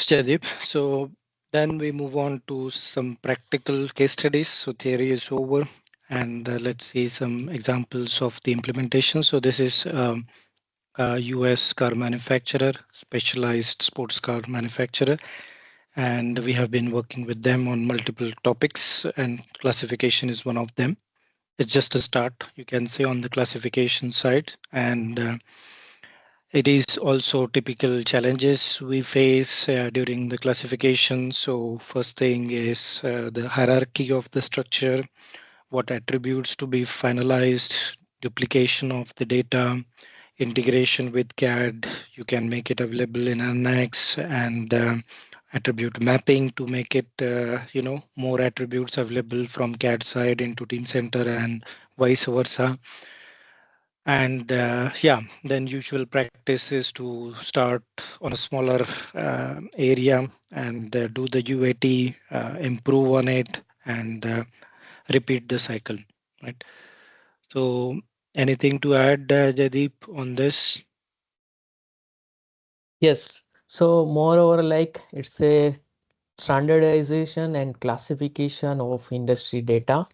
Jadip. So then we move on to some practical case studies. So theory is over, and let's see some examples of the implementation. So this is a US car manufacturer, specialized sports car manufacturer, and we have been working with them on multiple topics, and classification is one of them. It's just a start, you can say, on the classification side, and it is also typical challenges we face during the classification. So first thing is the hierarchy of the structure, what attributes to be finalized, duplication of the data, integration with CAD. You can make it available in Annex, and attribute mapping to make it, more attributes available from CAD side into Teamcenter and vice versa. And then usual practice is to start on a smaller area and do the UAT, improve on it, and repeat the cycle, right? So anything to add, Jaideep, on this? Yes. So moreover, like it's a standardization and classification of industry data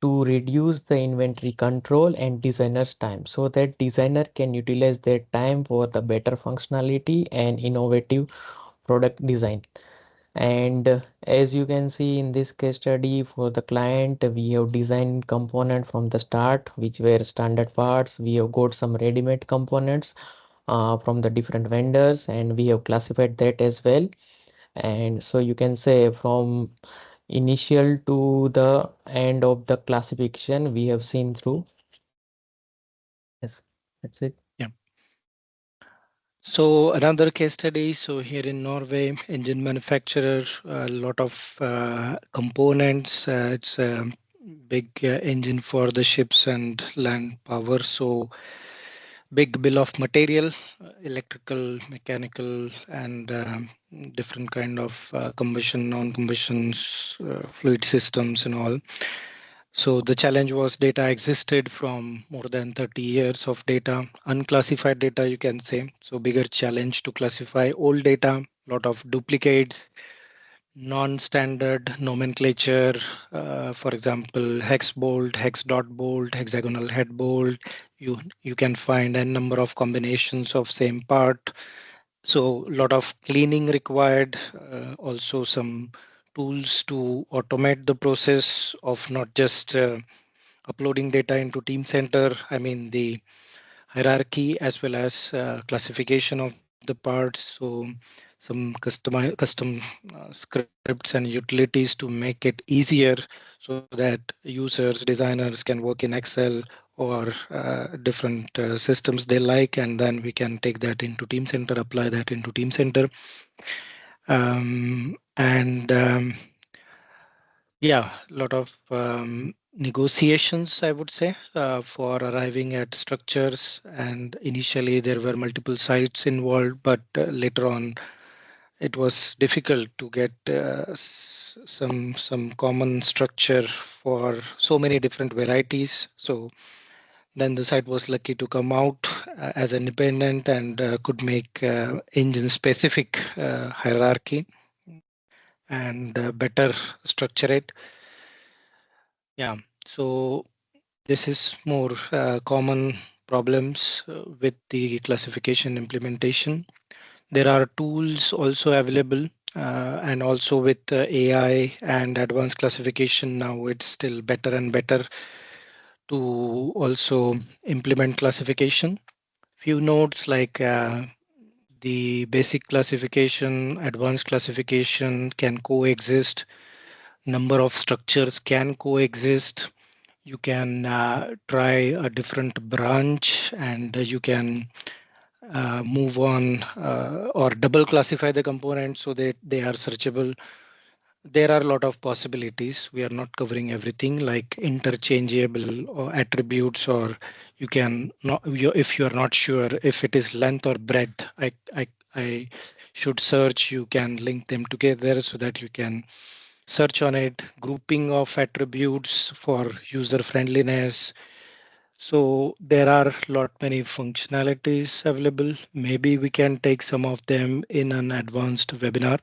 to reduce the inventory control and designer's time so that designer can utilize their time for the better functionality and innovative product design. And as you can see in this case study for the client, we have designed component from the start, which were standard parts. We have got some ready-made components from the different vendors, and we have classified that as well. And so you can say from initial to the end of the classification, we have seen through. Yes, that's it. Yeah. So another case study. So here in Norway, engine manufacturer, a lot of components. It's a big engine for the ships and land power. So big bill of material, electrical, mechanical, and different kind of combustion, non-combustion fluid systems and all. So the challenge was data existed from more than 30 years of data, unclassified data, you can say. So bigger challenge to classify old data, lot of duplicates, non-standard nomenclature, for example, hex bolt, hex dot bolt, hexagonal head bolt. You can find a number of combinations of same part. So a lot of cleaning required. Also some tools to automate the process of not just uploading data into Teamcenter. I mean the hierarchy as well as classification of the parts. So some custom scripts and utilities to make it easier so that users, designers can work in Excel or different systems they like, and then we can take that into Teamcenter, apply that into Teamcenter. And Yeah, a lot of negotiations, I would say, for arriving at structures. And initially, there were multiple sites involved, but later on, it was difficult to get some common structure for so many different varieties. So then the site was lucky to come out as independent and could make engine-specific hierarchy and better structure it. Yeah, so this is more common problems with the classification implementation. There are tools also available, and also with AI and advanced classification now, it's still better and better to also implement classification. Few notes like the basic classification, advanced classification can coexist. Number of structures can coexist. You can try a different branch, and you can move on or double classify the components so that they are searchable. There are a lot of possibilities. We are not covering everything like interchangeable or attributes, or you can not, if you are not sure if it is length or breadth, I should search. You can link them together so that you can search on it. Grouping of attributes for user friendliness, So there are lot many functionalities available. Maybe we can take some of them in an advanced webinar.